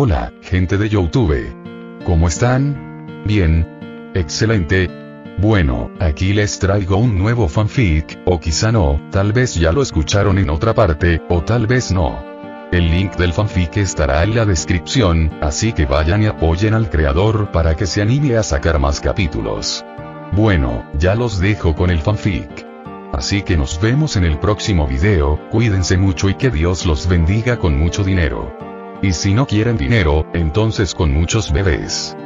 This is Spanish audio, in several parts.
Hola, gente de YouTube. ¿Cómo están? Bien. Excelente. Bueno, aquí les traigo un nuevo fanfic, o quizá no, tal vez ya lo escucharon en otra parte, o tal vez no. El link del fanfic estará en la descripción, así que vayan y apoyen al creador para que se anime a sacar más capítulos. Bueno, ya los dejo con el fanfic. Así que nos vemos en el próximo video, cuídense mucho y que Dios los bendiga con mucho dinero. Y si no quieren dinero, entonces con muchos bebés.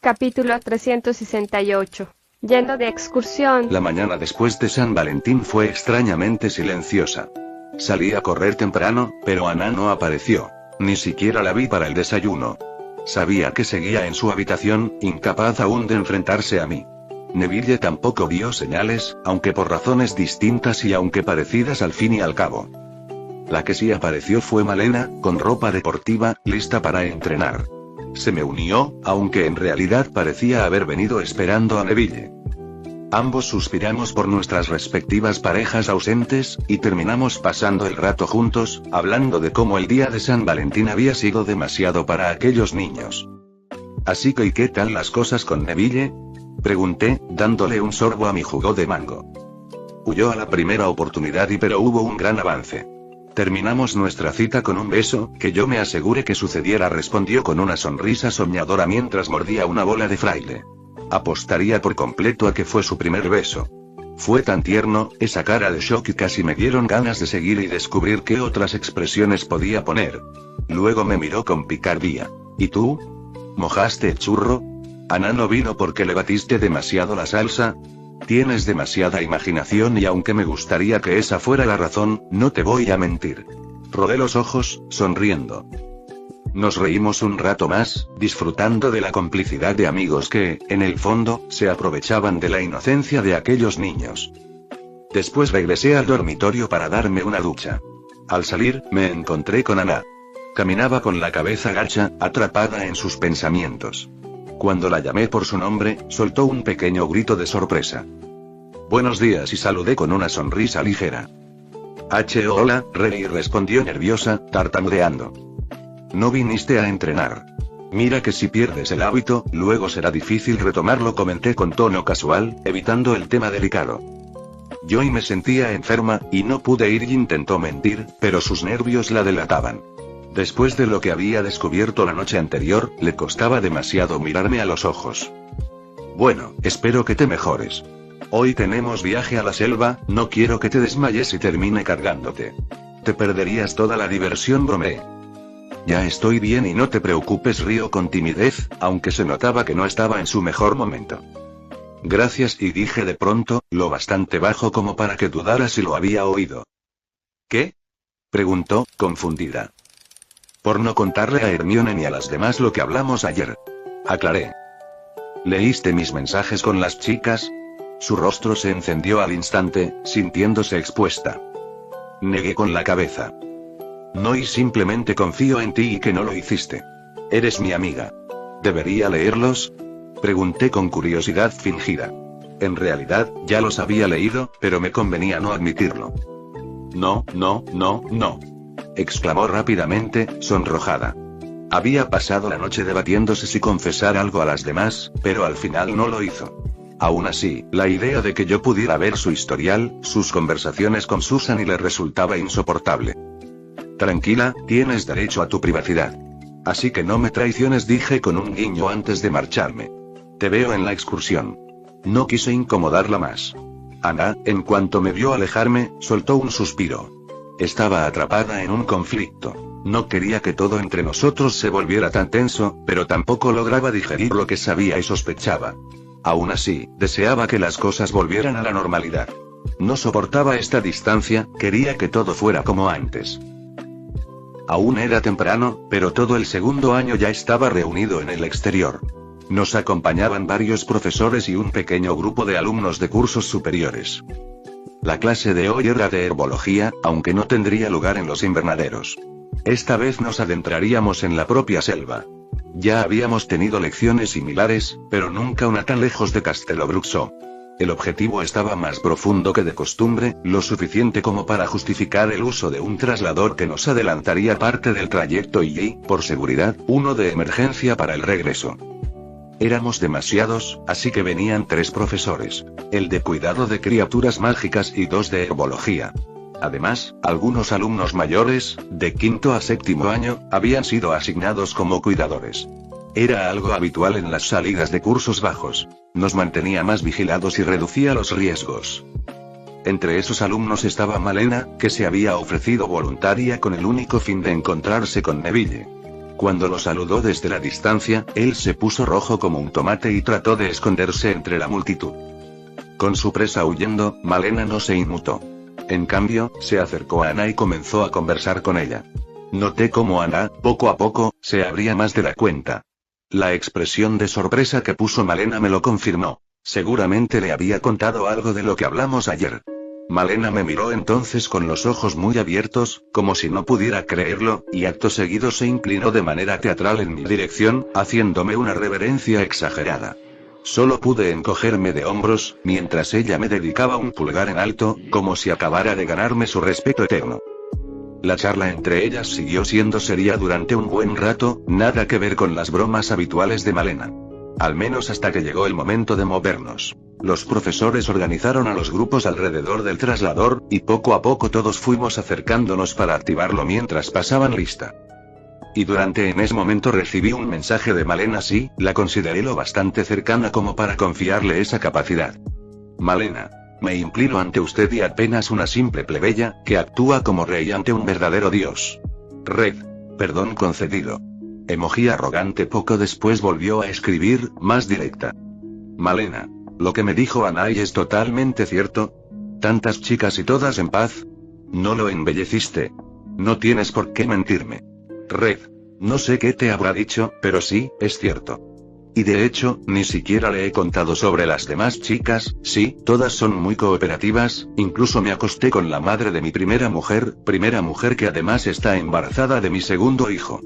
Capítulo 368. Yendo de excursión. La mañana después de San Valentín fue extrañamente silenciosa. Salí a correr temprano, pero Ana no apareció. Ni siquiera la vi para el desayuno. Sabía que seguía en su habitación, incapaz aún de enfrentarse a mí. Neville tampoco dio señales, aunque por razones distintas y aunque parecidas al fin y al cabo. La que sí apareció fue Malena, con ropa deportiva, lista para entrenar. Se me unió, aunque en realidad parecía haber venido esperando a Neville. Ambos suspiramos por nuestras respectivas parejas ausentes, y terminamos pasando el rato juntos, hablando de cómo el día de San Valentín había sido demasiado para aquellos niños. Así que ¿y qué tal las cosas con Neville? Pregunté, dándole un sorbo a mi jugo de mango. Huyó a la primera oportunidad pero hubo un gran avance. Terminamos nuestra cita con un beso, que yo me aseguré que sucediera, respondió con una sonrisa soñadora mientras mordía una bola de fraile. Apostaría por completo a que fue su primer beso. Fue tan tierno, esa cara de shock, y casi me dieron ganas de seguir y descubrir qué otras expresiones podía poner. Luego me miró con picardía. ¿Y tú? ¿Mojaste el churro? ¿Ana no vino porque le batiste demasiado la salsa? Tienes demasiada imaginación y aunque me gustaría que esa fuera la razón, no te voy a mentir. Rodé los ojos, sonriendo. Nos reímos un rato más, disfrutando de la complicidad de amigos que, en el fondo, se aprovechaban de la inocencia de aquellos niños. Después regresé al dormitorio para darme una ducha. Al salir, me encontré con Ana. Caminaba con la cabeza gacha, atrapada en sus pensamientos. Cuando la llamé por su nombre, soltó un pequeño grito de sorpresa. Buenos días, y saludé con una sonrisa ligera. Hola, Rey, respondió nerviosa, tartamudeando. No viniste a entrenar. Mira que si pierdes el hábito, luego será difícil retomarlo, comenté con tono casual, evitando el tema delicado. Yo me sentía enferma, y no pude ir, y intentó mentir, pero sus nervios la delataban. Después de lo que había descubierto la noche anterior, le costaba demasiado mirarme a los ojos. Bueno, espero que te mejores. Hoy tenemos viaje a la selva, no quiero que te desmayes y termine cargándote. Te perderías toda la diversión, bromeé. Ya estoy bien y no te preocupes, río con timidez, aunque se notaba que no estaba en su mejor momento. Gracias, y dije de pronto, lo bastante bajo como para que dudara si lo había oído. ¿Qué? Preguntó, confundida. Por no contarle a Hermione ni a las demás lo que hablamos ayer. Aclaré. ¿Leíste mis mensajes con las chicas? Su rostro se encendió al instante, sintiéndose expuesta. Negué con la cabeza. No, y simplemente confío en ti y que no lo hiciste. Eres mi amiga. ¿Debería leerlos? Pregunté con curiosidad fingida. En realidad, ya los había leído, pero me convenía no admitirlo. No, exclamó rápidamente, sonrojada. Había pasado la noche debatiéndose si confesar algo a las demás, pero al final no lo hizo. Aún así, la idea de que yo pudiera ver su historial, sus conversaciones con Susan, le resultaba insoportable. Tranquila, tienes derecho a tu privacidad. Así que no me traiciones, dije con un guiño antes de marcharme. Te veo en la excursión. No quise incomodarla más. Ana, en cuanto me vio alejarme, soltó un suspiro. Estaba atrapada en un conflicto. No quería que todo entre nosotros se volviera tan tenso, pero tampoco lograba digerir lo que sabía y sospechaba. Aún así, deseaba que las cosas volvieran a la normalidad. No soportaba esta distancia, quería que todo fuera como antes. Aún era temprano, pero todo el segundo año ya estaba reunido en el exterior. Nos acompañaban varios profesores y un pequeño grupo de alumnos de cursos superiores. La clase de hoy era de herbología, aunque no tendría lugar en los invernaderos. Esta vez nos adentraríamos en la propia selva. Ya habíamos tenido lecciones similares, pero nunca una tan lejos de Castelobruxo. El objetivo estaba más profundo que de costumbre, lo suficiente como para justificar el uso de un traslador que nos adelantaría parte del trayecto y, por seguridad, uno de emergencia para el regreso. Éramos demasiados, así que venían 3 profesores. El de cuidado de criaturas mágicas y 2 de herbología. Además, algunos alumnos mayores, de 5º a 7º año, habían sido asignados como cuidadores. Era algo habitual en las salidas de cursos bajos. Nos mantenía más vigilados y reducía los riesgos. Entre esos alumnos estaba Malena, que se había ofrecido voluntaria con el único fin de encontrarse con Neville. Cuando lo saludó desde la distancia, él se puso rojo como un tomate y trató de esconderse entre la multitud. Con su presa huyendo, Malena no se inmutó. En cambio, se acercó a Ana y comenzó a conversar con ella. Noté cómo Ana, poco a poco, se abría más de la cuenta. La expresión de sorpresa que puso Malena me lo confirmó. Seguramente le había contado algo de lo que hablamos ayer. Malena me miró entonces con los ojos muy abiertos, como si no pudiera creerlo, y acto seguido se inclinó de manera teatral en mi dirección, haciéndome una reverencia exagerada. Solo pude encogerme de hombros, mientras ella me dedicaba un pulgar en alto, como si acabara de ganarme su respeto eterno. La charla entre ellas siguió siendo seria durante un buen rato, nada que ver con las bromas habituales de Malena. Al menos hasta que llegó el momento de movernos. Los profesores organizaron a los grupos alrededor del traslador, y poco a poco todos fuimos acercándonos para activarlo mientras pasaban lista. Y en ese momento recibí un mensaje de Malena. Sí, la consideré lo bastante cercana como para confiarle esa capacidad. Malena. Me inclino ante usted y apenas una simple plebeya, que actúa como rey ante un verdadero dios. Red. Perdón concedido. Emoji arrogante. Poco después volvió a escribir, más directa. Malena. Lo que me dijo Anai es totalmente cierto. Tantas chicas y todas en paz. No lo embelleciste. No tienes por qué mentirme. Red. No sé qué te habrá dicho, pero sí, es cierto. Y de hecho, ni siquiera le he contado sobre las demás chicas. Sí, todas son muy cooperativas, incluso me acosté con la madre de mi primera mujer que además está embarazada de mi segundo hijo.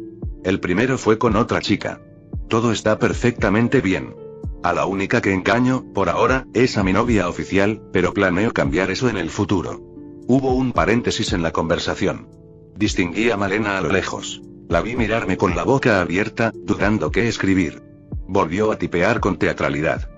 El primero fue con otra chica. Todo está perfectamente bien. A la única que engaño, por ahora, es a mi novia oficial, pero planeo cambiar eso en el futuro. Hubo un paréntesis en la conversación. Distinguí a Malena a lo lejos. La vi mirarme con la boca abierta, dudando qué escribir. Volvió a tipear con teatralidad.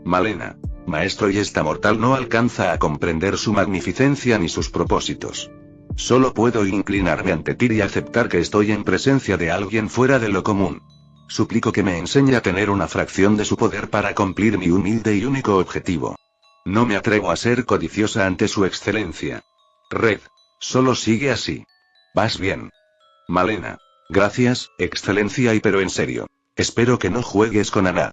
Malena. Maestro y esta mortal no alcanza a comprender su magnificencia ni sus propósitos. Solo puedo inclinarme ante ti y aceptar que estoy en presencia de alguien fuera de lo común. Suplico que me enseñe a tener una fracción de su poder para cumplir mi humilde y único objetivo. No me atrevo a ser codiciosa ante su excelencia. Red. Solo sigue así. Vas bien. Malena. Gracias, excelencia pero en serio. Espero que no juegues con Ana.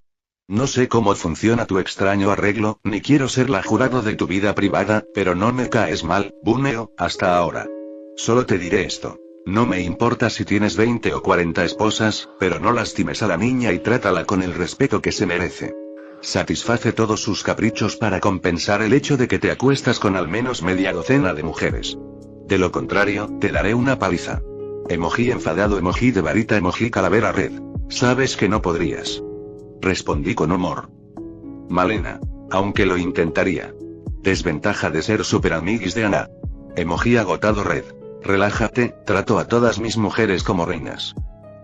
No sé cómo funciona tu extraño arreglo, ni quiero ser la jurado de tu vida privada, pero no me caes mal, Buneo, hasta ahora. Solo te diré esto. No me importa si tienes 20 o 40 esposas, pero no lastimes a la niña y trátala con el respeto que se merece. Satisface todos sus caprichos para compensar el hecho de que te acuestas con al menos media docena de mujeres. De lo contrario, te daré una paliza. Emoji enfadado, emoji de varita, emoji calavera. Red. Sabes que no podrías. Respondí con humor. Malena. Aunque lo intentaría. Desventaja de ser super amiguis de Ana. Emoji agotado. Red. Relájate, trato a todas mis mujeres como reinas.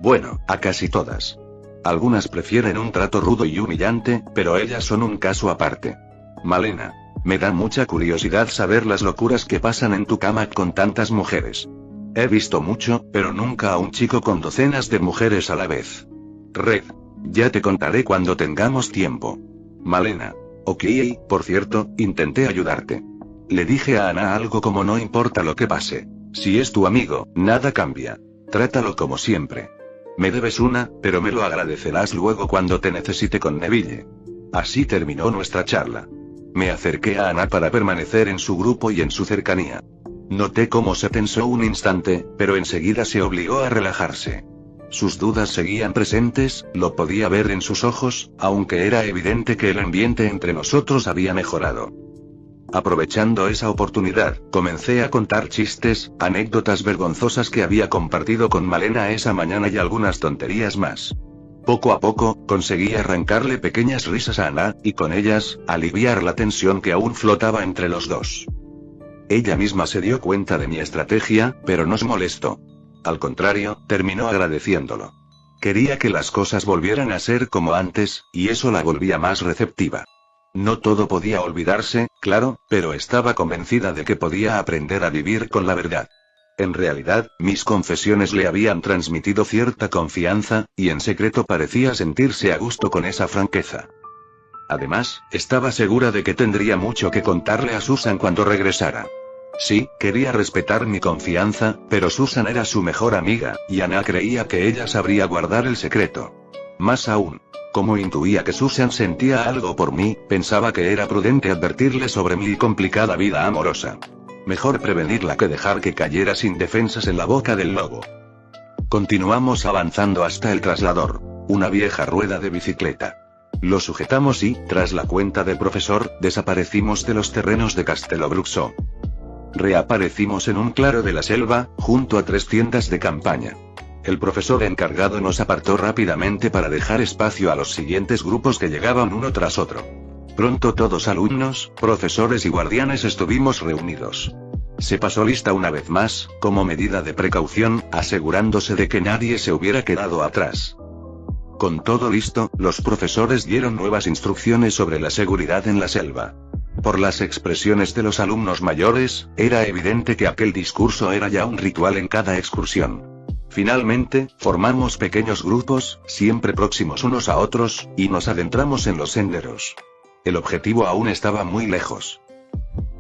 Bueno, a casi todas. Algunas prefieren un trato rudo y humillante, pero ellas son un caso aparte. Malena. Me da mucha curiosidad saber las locuras que pasan en tu cama con tantas mujeres. He visto mucho, pero nunca a un chico con docenas de mujeres a la vez. Red. Ya te contaré cuando tengamos tiempo. Malena. Ok, por cierto, intenté ayudarte. Le dije a Ana algo como no importa lo que pase. Si es tu amigo, nada cambia. Trátalo como siempre. Me debes una, pero me lo agradecerás luego cuando te necesite con Neville. Así terminó nuestra charla. Me acerqué a Ana para permanecer en su grupo y en su cercanía. Noté cómo se tensó un instante, pero enseguida se obligó a relajarse. Sus dudas seguían presentes, lo podía ver en sus ojos, aunque era evidente que el ambiente entre nosotros había mejorado. Aprovechando esa oportunidad, comencé a contar chistes, anécdotas vergonzosas que había compartido con Malena esa mañana y algunas tonterías más. Poco a poco, conseguí arrancarle pequeñas risas a Ana, y con ellas, aliviar la tensión que aún flotaba entre los dos. Ella misma se dio cuenta de mi estrategia, pero no se molestó. Al contrario, terminó agradeciéndolo. Quería que las cosas volvieran a ser como antes, y eso la volvía más receptiva. No todo podía olvidarse, claro, pero estaba convencida de que podía aprender a vivir con la verdad. En realidad, mis confesiones le habían transmitido cierta confianza, y en secreto parecía sentirse a gusto con esa franqueza. Además, estaba segura de que tendría mucho que contarle a Susan cuando regresara. Sí, quería respetar mi confianza, pero Susan era su mejor amiga, y Ana creía que ella sabría guardar el secreto. Más aún, como intuía que Susan sentía algo por mí, pensaba que era prudente advertirle sobre mi complicada vida amorosa. Mejor prevenirla que dejar que cayera sin defensas en la boca del lobo. Continuamos avanzando hasta el traslador, una vieja rueda de bicicleta. Lo sujetamos y, tras la cuenta del profesor, desaparecimos de los terrenos de Castelobruxo. Reaparecimos en un claro de la selva, junto a 3 tiendas de campaña. El profesor encargado nos apartó rápidamente para dejar espacio a los siguientes grupos que llegaban uno tras otro. Pronto todos alumnos, profesores y guardianes estuvimos reunidos. Se pasó lista una vez más, como medida de precaución, asegurándose de que nadie se hubiera quedado atrás. Con todo listo, los profesores dieron nuevas instrucciones sobre la seguridad en la selva. Por las expresiones de los alumnos mayores, era evidente que aquel discurso era ya un ritual en cada excursión. Finalmente, formamos pequeños grupos, siempre próximos unos a otros, y nos adentramos en los senderos. El objetivo aún estaba muy lejos.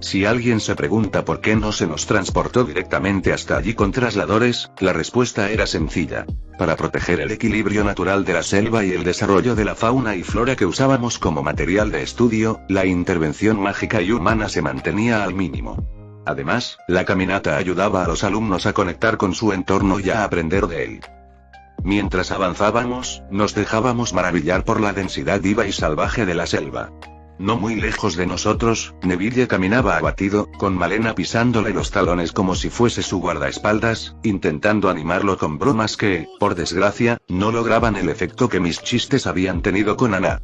Si alguien se pregunta por qué no se nos transportó directamente hasta allí con trasladores, la respuesta era sencilla. Para proteger el equilibrio natural de la selva y el desarrollo de la fauna y flora que usábamos como material de estudio, la intervención mágica y humana se mantenía al mínimo. Además, la caminata ayudaba a los alumnos a conectar con su entorno y a aprender de él. Mientras avanzábamos, nos dejábamos maravillar por la densidad viva y salvaje de la selva. No muy lejos de nosotros, Neville caminaba abatido, con Malena pisándole los talones como si fuese su guardaespaldas, intentando animarlo con bromas que, por desgracia, no lograban el efecto que mis chistes habían tenido con Ana.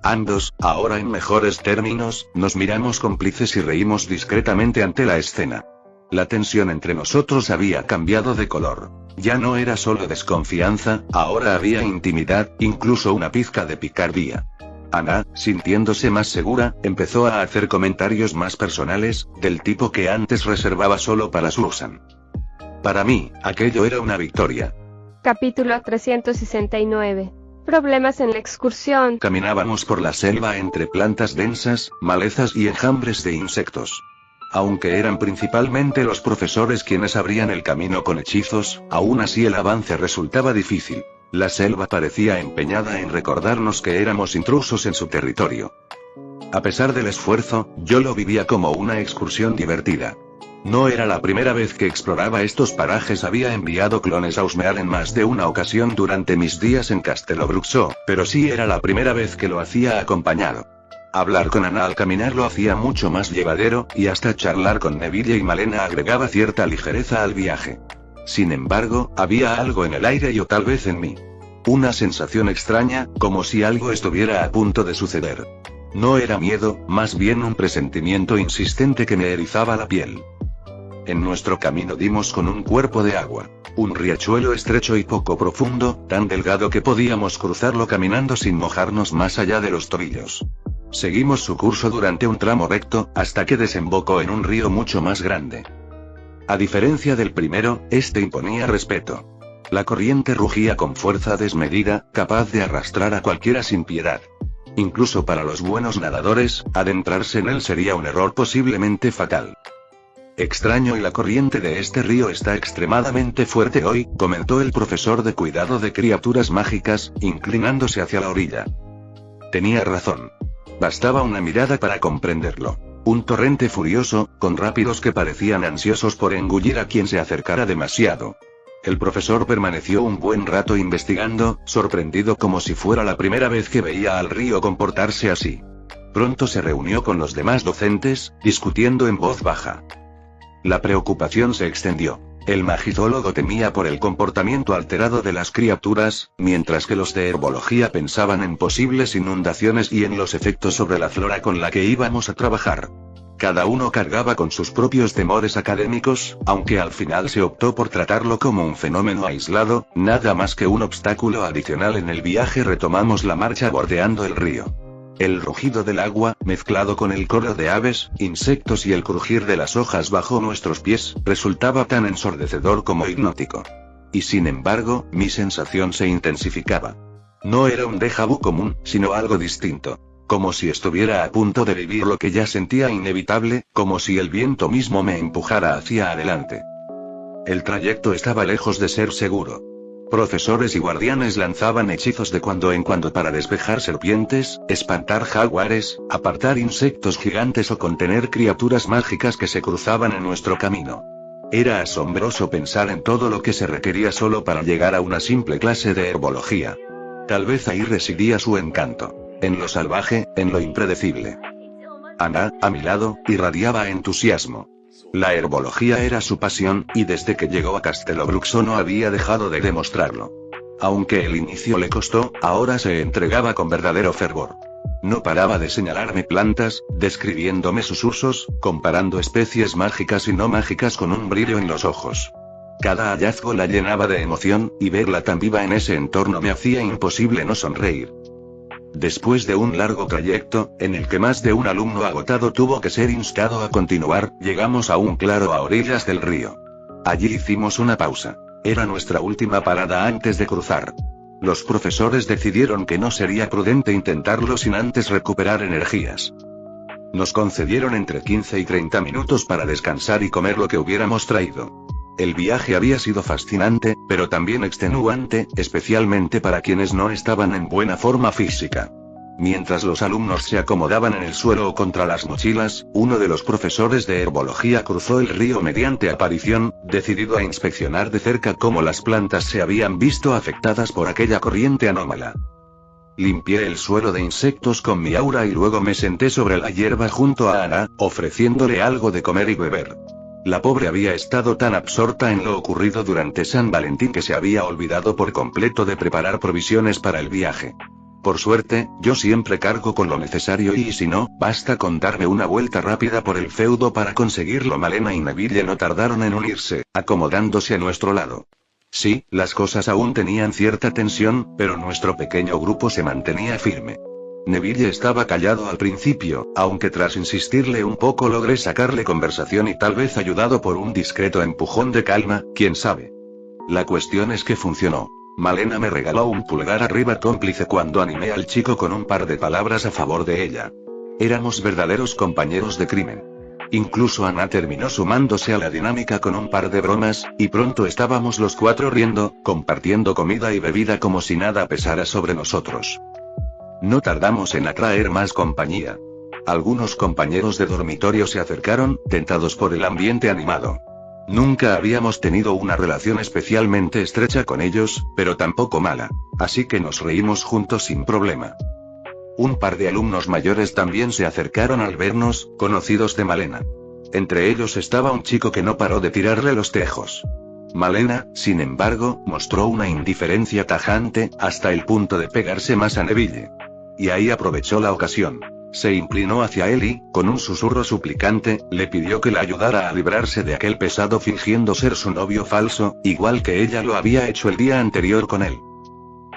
Ambos, ahora en mejores términos, nos miramos cómplices y reímos discretamente ante la escena. La tensión entre nosotros había cambiado de color. Ya no era solo desconfianza, ahora había intimidad, incluso una pizca de picardía. Ana, sintiéndose más segura, empezó a hacer comentarios más personales, del tipo que antes reservaba solo para Susan. Para mí, aquello era una victoria. Capítulo 369. Problemas en la excursión. Caminábamos por la selva entre plantas densas, malezas y enjambres de insectos. Aunque eran principalmente los profesores quienes abrían el camino con hechizos, aún así el avance resultaba difícil. La selva parecía empeñada en recordarnos que éramos intrusos en su territorio. A pesar del esfuerzo, yo lo vivía como una excursión divertida. No era la primera vez que exploraba estos parajes, había enviado clones a husmear en más de una ocasión durante mis días en Castelobruxo, pero sí era la primera vez que lo hacía acompañado. Hablar con Ana al caminar lo hacía mucho más llevadero, y hasta charlar con Neville y Malena agregaba cierta ligereza al viaje. Sin embargo, había algo en el aire y o tal vez en mí. Una sensación extraña, como si algo estuviera a punto de suceder. No era miedo, más bien un presentimiento insistente que me erizaba la piel. En nuestro camino dimos con un cuerpo de agua. Un riachuelo estrecho y poco profundo, tan delgado que podíamos cruzarlo caminando sin mojarnos más allá de los tobillos. Seguimos su curso durante un tramo recto, hasta que desembocó en un río mucho más grande. A diferencia del primero, este imponía respeto. La corriente rugía con fuerza desmedida, capaz de arrastrar a cualquiera sin piedad. Incluso para los buenos nadadores, adentrarse en él sería un error posiblemente fatal. Extraño, y la corriente de este río está extremadamente fuerte hoy, comentó el profesor de cuidado de criaturas mágicas, inclinándose hacia la orilla. Tenía razón. Bastaba una mirada para comprenderlo. Un torrente furioso, con rápidos que parecían ansiosos por engullir a quien se acercara demasiado. El profesor permaneció un buen rato investigando, sorprendido como si fuera la primera vez que veía al río comportarse así. Pronto se reunió con los demás docentes, discutiendo en voz baja. La preocupación se extendió. El magitólogo temía por el comportamiento alterado de las criaturas, mientras que los de herbología pensaban en posibles inundaciones y en los efectos sobre la flora con la que íbamos a trabajar. Cada uno cargaba con sus propios temores académicos, aunque al final se optó por tratarlo como un fenómeno aislado, nada más que un obstáculo adicional en el viaje. Retomamos la marcha bordeando el río. El rugido del agua, mezclado con el coro de aves, insectos y el crujir de las hojas bajo nuestros pies, resultaba tan ensordecedor como hipnótico. Y sin embargo, mi sensación se intensificaba. No era un déjà vu común, sino algo distinto. Como si estuviera a punto de vivir lo que ya sentía inevitable, como si el viento mismo me empujara hacia adelante. El trayecto estaba lejos de ser seguro. Profesores y guardianes lanzaban hechizos de cuando en cuando para despejar serpientes, espantar jaguares, apartar insectos gigantes o contener criaturas mágicas que se cruzaban en nuestro camino. Era asombroso pensar en todo lo que se requería solo para llegar a una simple clase de herbología. Tal vez ahí residía su encanto. En lo salvaje, en lo impredecible. Ana, a mi lado, irradiaba entusiasmo. La herbología era su pasión, y desde que llegó a Castelobruxo no había dejado de demostrarlo. Aunque el inicio le costó, ahora se entregaba con verdadero fervor. No paraba de señalarme plantas, describiéndome sus usos, comparando especies mágicas y no mágicas con un brillo en los ojos. Cada hallazgo la llenaba de emoción, y verla tan viva en ese entorno me hacía imposible no sonreír. Después de un largo trayecto, en el que más de un alumno agotado tuvo que ser instado a continuar, llegamos a un claro a orillas del río. Allí hicimos una pausa. Era nuestra última parada antes de cruzar. Los profesores decidieron que no sería prudente intentarlo sin antes recuperar energías. Nos concedieron entre 15 y 30 minutos para descansar y comer lo que hubiéramos traído. El viaje había sido fascinante, pero también extenuante, especialmente para quienes no estaban en buena forma física. Mientras los alumnos se acomodaban en el suelo o contra las mochilas, uno de los profesores de herbología cruzó el río mediante aparición, decidido a inspeccionar de cerca cómo las plantas se habían visto afectadas por aquella corriente anómala. Limpié el suelo de insectos con mi aura y luego me senté sobre la hierba junto a Ana, ofreciéndole algo de comer y beber. La pobre había estado tan absorta en lo ocurrido durante San Valentín que se había olvidado por completo de preparar provisiones para el viaje. Por suerte, yo siempre cargo con lo necesario y si no, basta con darme una vuelta rápida por el feudo para conseguirlo. Malena y Neville no tardaron en unirse, acomodándose a nuestro lado. Sí, las cosas aún tenían cierta tensión, pero nuestro pequeño grupo se mantenía firme. Neville estaba callado al principio, aunque tras insistirle un poco logré sacarle conversación y tal vez ayudado por un discreto empujón de calma, quién sabe. La cuestión es que funcionó. Malena me regaló un pulgar arriba cómplice cuando animé al chico con un par de palabras a favor de ella. Éramos verdaderos compañeros de crimen. Incluso Ana terminó sumándose a la dinámica con un par de bromas, y pronto estábamos los cuatro riendo, compartiendo comida y bebida como si nada pesara sobre nosotros. No tardamos en atraer más compañía. Algunos compañeros de dormitorio se acercaron, tentados por el ambiente animado. Nunca habíamos tenido una relación especialmente estrecha con ellos, pero tampoco mala, así que nos reímos juntos sin problema. Un par de alumnos mayores también se acercaron al vernos, conocidos de Malena. Entre ellos estaba un chico que no paró de tirarle los tejos. Malena, sin embargo, mostró una indiferencia tajante, hasta el punto de pegarse más a Neville. Y ahí aprovechó la ocasión. Se inclinó hacia él y, con un susurro suplicante, le pidió que la ayudara a librarse de aquel pesado fingiendo ser su novio falso, igual que ella lo había hecho el día anterior con él.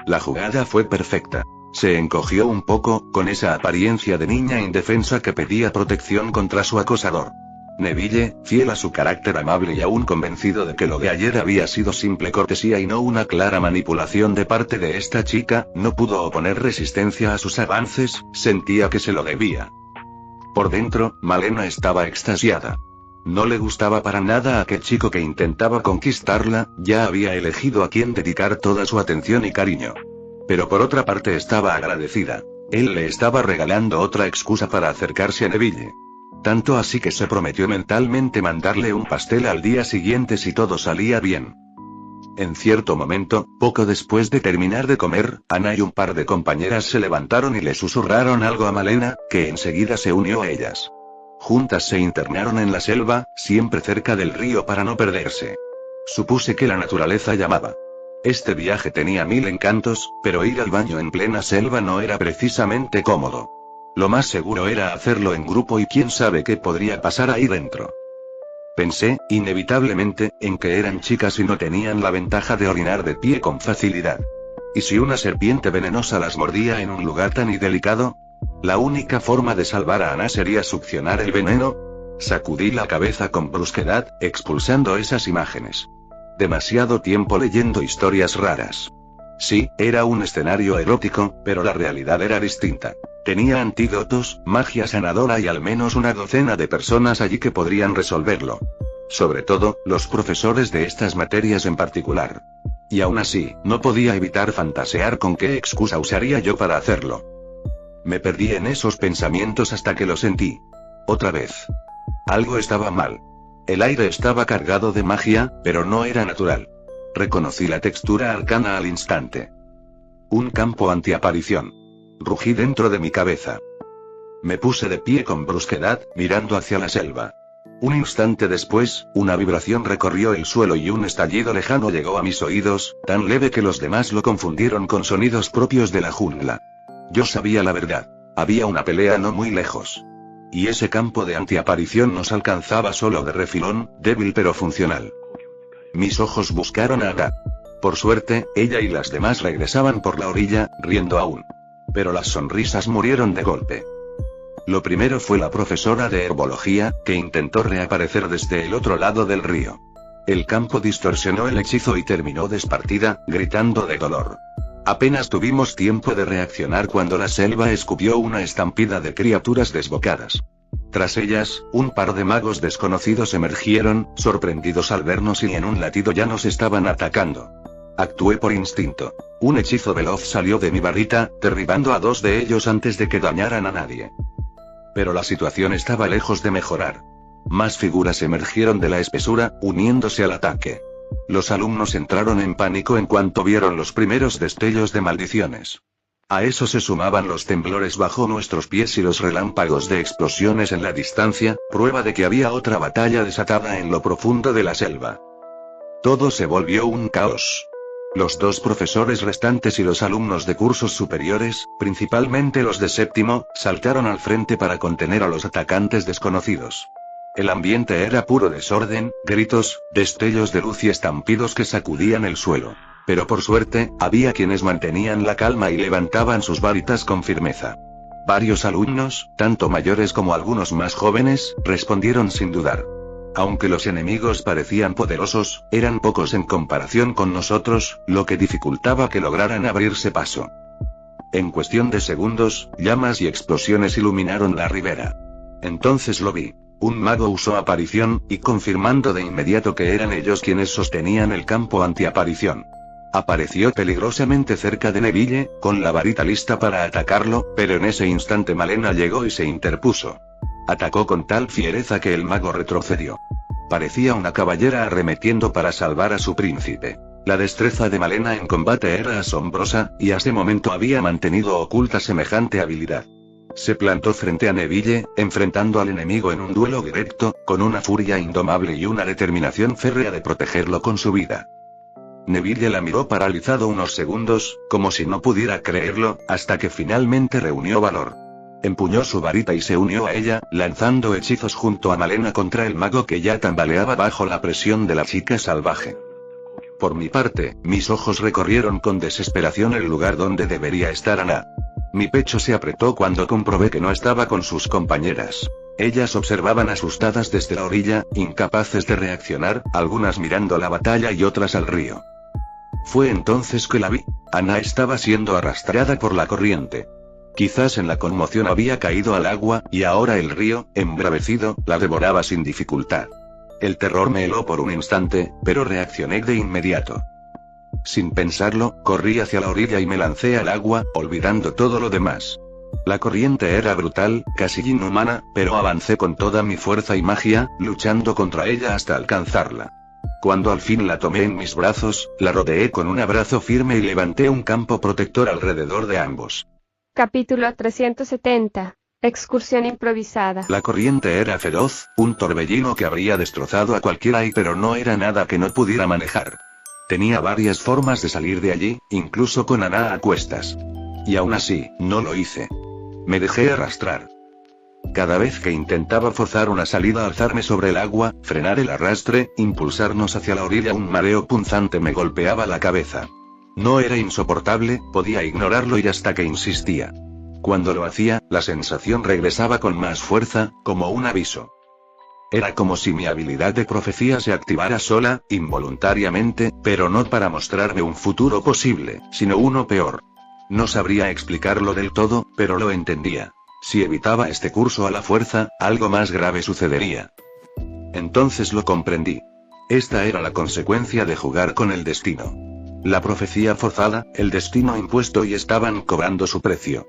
La jugada fue perfecta. Se encogió un poco, con esa apariencia de niña indefensa que pedía protección contra su acosador. Neville, fiel a su carácter amable y aún convencido de que lo de ayer había sido simple cortesía y no una clara manipulación de parte de esta chica, no pudo oponer resistencia a sus avances, sentía que se lo debía. Por dentro, Malena estaba extasiada. No le gustaba para nada a aquel chico que intentaba conquistarla, ya había elegido a quien dedicar toda su atención y cariño. Pero por otra parte estaba agradecida. Él le estaba regalando otra excusa para acercarse a Neville. Tanto así que se prometió mentalmente mandarle un pastel al día siguiente si todo salía bien. En cierto momento, poco después de terminar de comer, Ana y un par de compañeras se levantaron y le susurraron algo a Malena, que enseguida se unió a ellas. Juntas se internaron en la selva, siempre cerca del río para no perderse. Supuse que la naturaleza llamaba. Este viaje tenía 1000 encantos, pero ir al baño en plena selva no era precisamente cómodo. Lo más seguro era hacerlo en grupo y quién sabe qué podría pasar ahí dentro. Pensé, inevitablemente, en que eran chicas y no tenían la ventaja de orinar de pie con facilidad. ¿Y si una serpiente venenosa las mordía en un lugar tan indelicado? La única forma de salvar a Anna sería succionar el veneno. Sacudí la cabeza con brusquedad, expulsando esas imágenes. Demasiado tiempo leyendo historias raras. Sí, era un escenario erótico, pero la realidad era distinta. Tenía antídotos, magia sanadora y al menos una docena de personas allí que podrían resolverlo. Sobre todo, los profesores de estas materias en particular. Y aún así, no podía evitar fantasear con qué excusa usaría yo para hacerlo. Me perdí en esos pensamientos hasta que lo sentí. Otra vez. Algo estaba mal. El aire estaba cargado de magia, pero no era natural. Reconocí la textura arcana al instante. Un campo antiaparición. Rugí dentro de mi cabeza. Me puse de pie con brusquedad, mirando hacia la selva. Un instante después, una vibración recorrió el suelo y un estallido lejano llegó a mis oídos, tan leve que los demás lo confundieron con sonidos propios de la jungla. Yo sabía la verdad. Había una pelea no muy lejos. Y ese campo de antiaparición nos alcanzaba solo de refilón, débil pero funcional. Mis ojos buscaron a Ada. Por suerte, ella y las demás regresaban por la orilla, riendo aún. Pero las sonrisas murieron de golpe. Lo primero fue la profesora de herbología, que intentó reaparecer desde el otro lado del río. El campo distorsionó el hechizo y terminó despartida, gritando de dolor. Apenas tuvimos tiempo de reaccionar cuando la selva escupió una estampida de criaturas desbocadas. Tras ellas, un par de magos desconocidos emergieron, sorprendidos al vernos y en un latido ya nos estaban atacando. Actué por instinto. Un hechizo veloz salió de mi varita, derribando a 2 de ellos antes de que dañaran a nadie. Pero la situación estaba lejos de mejorar. Más figuras emergieron de la espesura, uniéndose al ataque. Los alumnos entraron en pánico en cuanto vieron los primeros destellos de maldiciones. A eso se sumaban los temblores bajo nuestros pies y los relámpagos de explosiones en la distancia, prueba de que había otra batalla desatada en lo profundo de la selva. Todo se volvió un caos. Los 2 profesores restantes y los alumnos de cursos superiores, principalmente los de séptimo, saltaron al frente para contener a los atacantes desconocidos. El ambiente era puro desorden, gritos, destellos de luz y estampidos que sacudían el suelo. Pero por suerte, había quienes mantenían la calma y levantaban sus varitas con firmeza. Varios alumnos, tanto mayores como algunos más jóvenes, respondieron sin dudar. Aunque los enemigos parecían poderosos, eran pocos en comparación con nosotros, lo que dificultaba que lograran abrirse paso. En cuestión de segundos, llamas y explosiones iluminaron la ribera. Entonces lo vi. Un mago usó aparición, y confirmando de inmediato que eran ellos quienes sostenían el campo antiaparición. Apareció peligrosamente cerca de Neville, con la varita lista para atacarlo, pero en ese instante Malena llegó y se interpuso. Atacó con tal fiereza que el mago retrocedió. Parecía una caballera arremetiendo para salvar a su príncipe. La destreza de Malena en combate era asombrosa, y hasta ese momento había mantenido oculta semejante habilidad. Se plantó frente a Neville, enfrentando al enemigo en un duelo directo, con una furia indomable y una determinación férrea de protegerlo con su vida. Neville la miró paralizado unos segundos, como si no pudiera creerlo, hasta que finalmente reunió valor. Empuñó su varita y se unió a ella, lanzando hechizos junto a Malena contra el mago que ya tambaleaba bajo la presión de la chica salvaje. Por mi parte, mis ojos recorrieron con desesperación el lugar donde debería estar Anna. Mi pecho se apretó cuando comprobé que no estaba con sus compañeras. Ellas observaban asustadas desde la orilla, incapaces de reaccionar, algunas mirando la batalla y otras al río. Fue entonces que la vi. Anna estaba siendo arrastrada por la corriente. Quizás en la conmoción había caído al agua, y ahora el río, embravecido, la devoraba sin dificultad. El terror me heló por un instante, pero reaccioné de inmediato. Sin pensarlo, corrí hacia la orilla y me lancé al agua, olvidando todo lo demás. La corriente era brutal, casi inhumana, pero avancé con toda mi fuerza y magia, luchando contra ella hasta alcanzarla. Cuando al fin la tomé en mis brazos, la rodeé con un abrazo firme y levanté un campo protector alrededor de ambos. Capítulo 370. Excursión improvisada. La corriente era feroz, un torbellino que habría destrozado a cualquiera pero no era nada que no pudiera manejar. Tenía varias formas de salir de allí, incluso con Anna a cuestas. Y aún así, no lo hice. Me dejé arrastrar. Cada vez que intentaba forzar una salida, alzarme sobre el agua, frenar el arrastre, impulsarnos hacia la orilla, un mareo punzante me golpeaba la cabeza. No era insoportable, podía ignorarlo y hasta que insistía. Cuando lo hacía, la sensación regresaba con más fuerza, como un aviso. Era como si mi habilidad de profecía se activara sola, involuntariamente, pero no para mostrarme un futuro posible, sino uno peor. No sabría explicarlo del todo, pero lo entendía. Si evitaba este curso a la fuerza, algo más grave sucedería. Entonces lo comprendí. Esta era la consecuencia de jugar con el destino. La profecía forzada, el destino impuesto, y estaban cobrando su precio.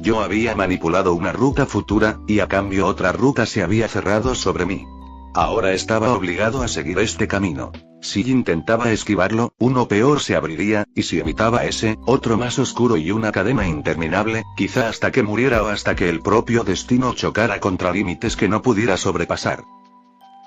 Yo había manipulado una ruta futura, y a cambio otra ruta se había cerrado sobre mí. Ahora estaba obligado a seguir este camino. Si intentaba esquivarlo, uno peor se abriría, y si evitaba ese, otro más oscuro y una cadena interminable, quizá hasta que muriera o hasta que el propio destino chocara contra límites que no pudiera sobrepasar.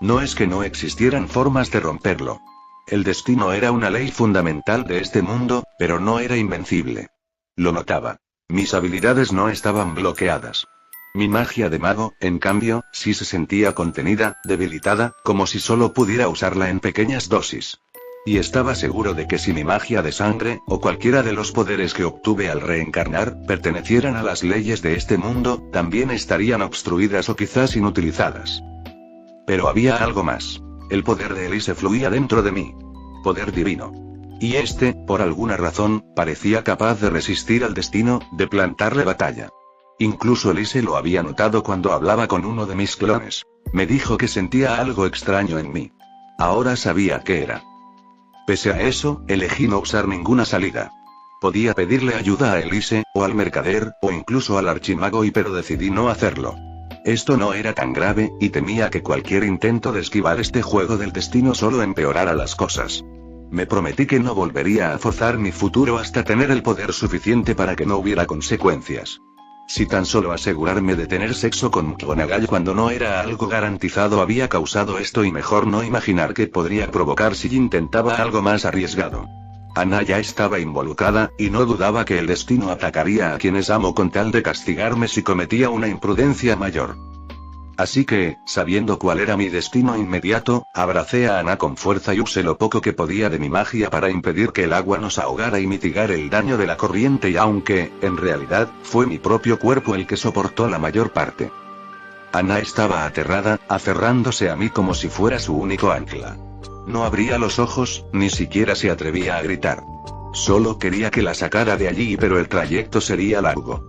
No es que no existieran formas de romperlo. El destino era una ley fundamental de este mundo, pero no era invencible. Lo notaba. Mis habilidades no estaban bloqueadas. Mi magia de mago, en cambio, sí se sentía contenida, debilitada, como si solo pudiera usarla en pequeñas dosis. Y estaba seguro de que si mi magia de sangre, o cualquiera de los poderes que obtuve al reencarnar, pertenecieran a las leyes de este mundo, también estarían obstruidas o quizás inutilizadas. Pero había algo más. El poder de Elise fluía dentro de mí. Poder divino. Y este, por alguna razón, parecía capaz de resistir al destino, de plantarle batalla. Incluso Elise lo había notado cuando hablaba con uno de mis clones. Me dijo que sentía algo extraño en mí. Ahora sabía qué era. Pese a eso, elegí no usar ninguna salida. Podía pedirle ayuda a Elise, o al mercader, o incluso al archimago, pero decidí no hacerlo. Esto no era tan grave, y temía que cualquier intento de esquivar este juego del destino solo empeorara las cosas. Me prometí que no volvería a forzar mi futuro hasta tener el poder suficiente para que no hubiera consecuencias. Si tan solo asegurarme de tener sexo con McGonagall cuando no era algo garantizado había causado esto, y mejor no imaginar qué podría provocar si intentaba algo más arriesgado. Anna ya estaba involucrada, y no dudaba que el destino atacaría a quienes amo con tal de castigarme si cometía una imprudencia mayor. Así que, sabiendo cuál era mi destino inmediato, abracé a Anna con fuerza y usé lo poco que podía de mi magia para impedir que el agua nos ahogara y mitigar el daño de la corriente, y aunque, en realidad, fue mi propio cuerpo el que soportó la mayor parte. Anna estaba aterrada, aferrándose a mí como si fuera su único ancla. No abría los ojos, ni siquiera se atrevía a gritar. Solo quería que la sacara de allí, pero el trayecto sería largo.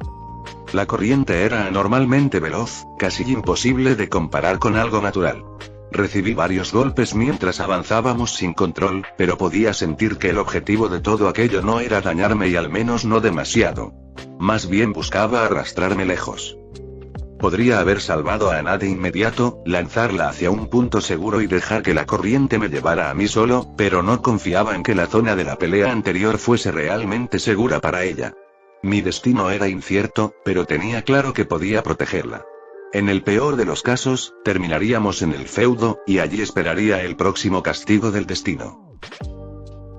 La corriente era anormalmente veloz, casi imposible de comparar con algo natural. Recibí varios golpes mientras avanzábamos sin control, pero podía sentir que el objetivo de todo aquello no era dañarme, y al menos no demasiado. Más bien buscaba arrastrarme lejos. Podría haber salvado a Anna de inmediato, lanzarla hacia un punto seguro y dejar que la corriente me llevara a mí solo, pero no confiaba en que la zona de la pelea anterior fuese realmente segura para ella. Mi destino era incierto, pero tenía claro que podía protegerla. En el peor de los casos, terminaríamos en el feudo, y allí esperaría el próximo castigo del destino.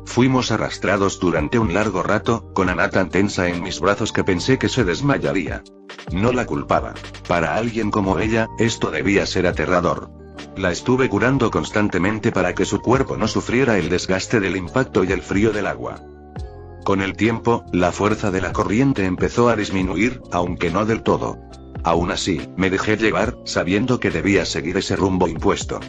Fuimos arrastrados durante un largo rato, con Anna tan tensa en mis brazos que pensé que se desmayaría. No la culpaba. Para alguien como ella, esto debía ser aterrador. La estuve curando constantemente para que su cuerpo no sufriera el desgaste del impacto y el frío del agua. Con el tiempo, la fuerza de la corriente empezó a disminuir, aunque no del todo. Aún así, me dejé llevar, sabiendo que debía seguir ese rumbo impuesto.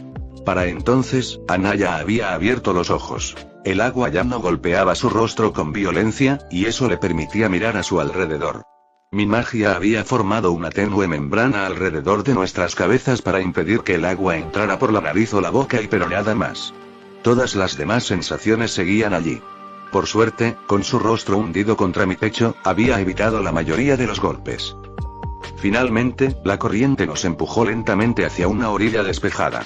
Para entonces, Anna ya había abierto los ojos. El agua ya no golpeaba su rostro con violencia, y eso le permitía mirar a su alrededor. Mi magia había formado una tenue membrana alrededor de nuestras cabezas para impedir que el agua entrara por la nariz o la boca, pero nada más. Todas las demás sensaciones seguían allí. Por suerte, con su rostro hundido contra mi pecho, había evitado la mayoría de los golpes. Finalmente, la corriente nos empujó lentamente hacia una orilla despejada.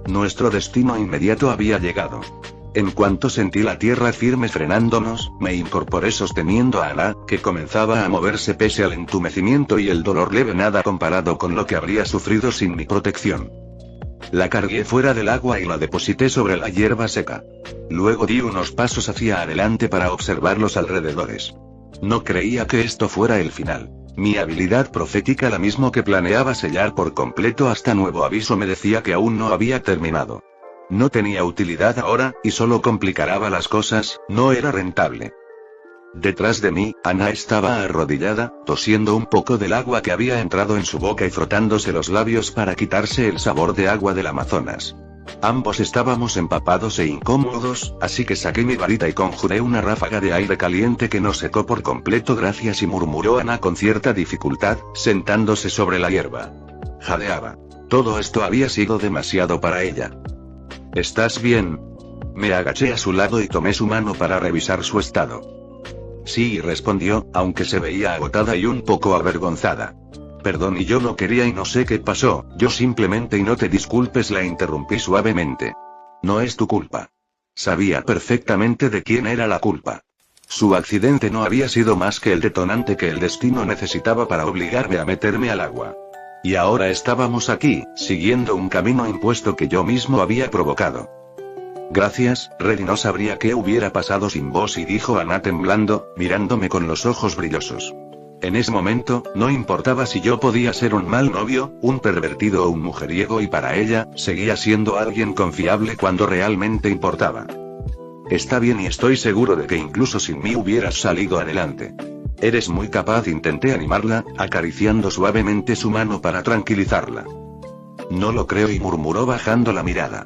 Nuestro destino inmediato había llegado. En cuanto sentí la tierra firme frenándonos, me incorporé sosteniendo a Ana, que comenzaba a moverse pese al entumecimiento y el dolor leve nada comparado con lo que habría sufrido sin mi protección. La cargué fuera del agua y la deposité sobre la hierba seca. Luego di unos pasos hacia adelante para observar los alrededores. No creía que esto fuera el final. Mi habilidad profética, la misma que planeaba sellar por completo hasta nuevo aviso, me decía que aún no había terminado. No tenía utilidad ahora, y solo complicaría las cosas, no era rentable. Detrás de mí, Ana estaba arrodillada, tosiendo un poco del agua que había entrado en su boca y frotándose los labios para quitarse el sabor de agua del Amazonas. Ambos estábamos empapados e incómodos, así que saqué mi varita y conjuré una ráfaga de aire caliente que nos secó por completo. Gracias, y murmuró Ana con cierta dificultad, sentándose sobre la hierba. Jadeaba. Todo esto había sido demasiado para ella. ¿Estás bien? Me agaché a su lado y tomé su mano para revisar su estado. Sí, respondió, aunque se veía agotada y un poco avergonzada. Perdón, y yo no quería y no sé qué pasó, yo simplemente, y no te disculpes, la interrumpí suavemente. No es tu culpa. Sabía perfectamente de quién era la culpa. Su accidente no había sido más que el detonante que el destino necesitaba para obligarme a meterme al agua. Y ahora estábamos aquí, siguiendo un camino impuesto que yo mismo había provocado. Gracias, Reddy, no sabría qué hubiera pasado sin vos, y dijo Ana temblando, mirándome con los ojos brillosos. En ese momento, no importaba si yo podía ser un mal novio, un pervertido o un mujeriego, y para ella, seguía siendo alguien confiable cuando realmente importaba. Está bien, y estoy seguro de que incluso sin mí hubieras salido adelante. Eres muy capaz, intenté animarla, acariciando suavemente su mano para tranquilizarla. No lo creo, y murmuró bajando la mirada.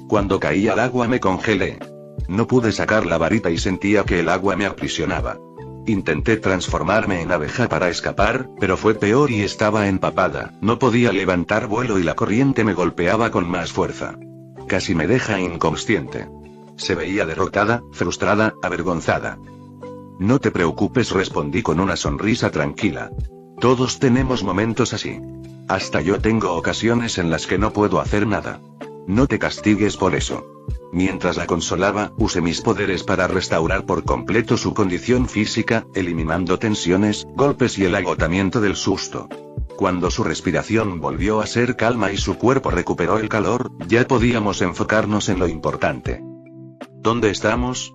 Cuando caí al agua me congelé. No pude sacar la varita y sentía que el agua me aprisionaba. Intenté transformarme en abeja para escapar, pero fue peor y estaba empapada, no podía levantar vuelo y la corriente me golpeaba con más fuerza. Casi me deja inconsciente. Se veía derrotada, frustrada, avergonzada. No te preocupes, respondí con una sonrisa tranquila. Todos tenemos momentos así. Hasta yo tengo ocasiones en las que no puedo hacer nada. No te castigues por eso. Mientras la consolaba, usé mis poderes para restaurar por completo su condición física, eliminando tensiones, golpes y el agotamiento del susto. Cuando su respiración volvió a ser calma y su cuerpo recuperó el calor, ya podíamos enfocarnos en lo importante. ¿Dónde estamos?,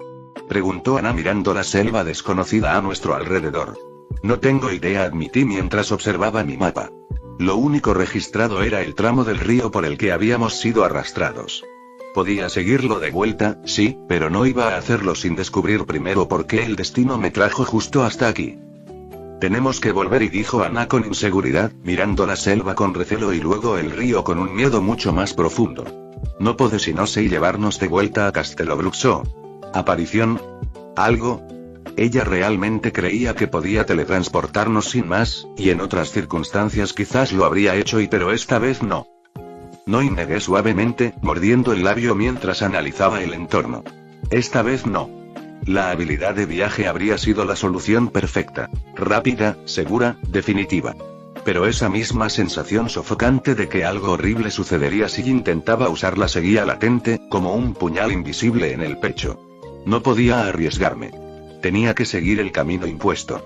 preguntó Ana mirando la selva desconocida a nuestro alrededor. No tengo idea, admití mientras observaba mi mapa. Lo único registrado era el tramo del río por el que habíamos sido arrastrados. Podía seguirlo de vuelta, sí, pero no iba a hacerlo sin descubrir primero por qué el destino me trajo justo hasta aquí. Tenemos que volver, y dijo Ana con inseguridad, mirando la selva con recelo y luego el río con un miedo mucho más profundo. No puede sino sé llevarnos de vuelta a Castelobruxo. ¿Aparición? ¿Algo? Ella realmente creía que podía teletransportarnos sin más, y en otras circunstancias quizás lo habría hecho, pero esta vez no. No, y negué suavemente, mordiendo el labio mientras analizaba el entorno. Esta vez no. La habilidad de viaje habría sido la solución perfecta. Rápida, segura, definitiva. Pero esa misma sensación sofocante de que algo horrible sucedería si intentaba usarla seguía latente, como un puñal invisible en el pecho. No podía arriesgarme. Tenía que seguir el camino impuesto.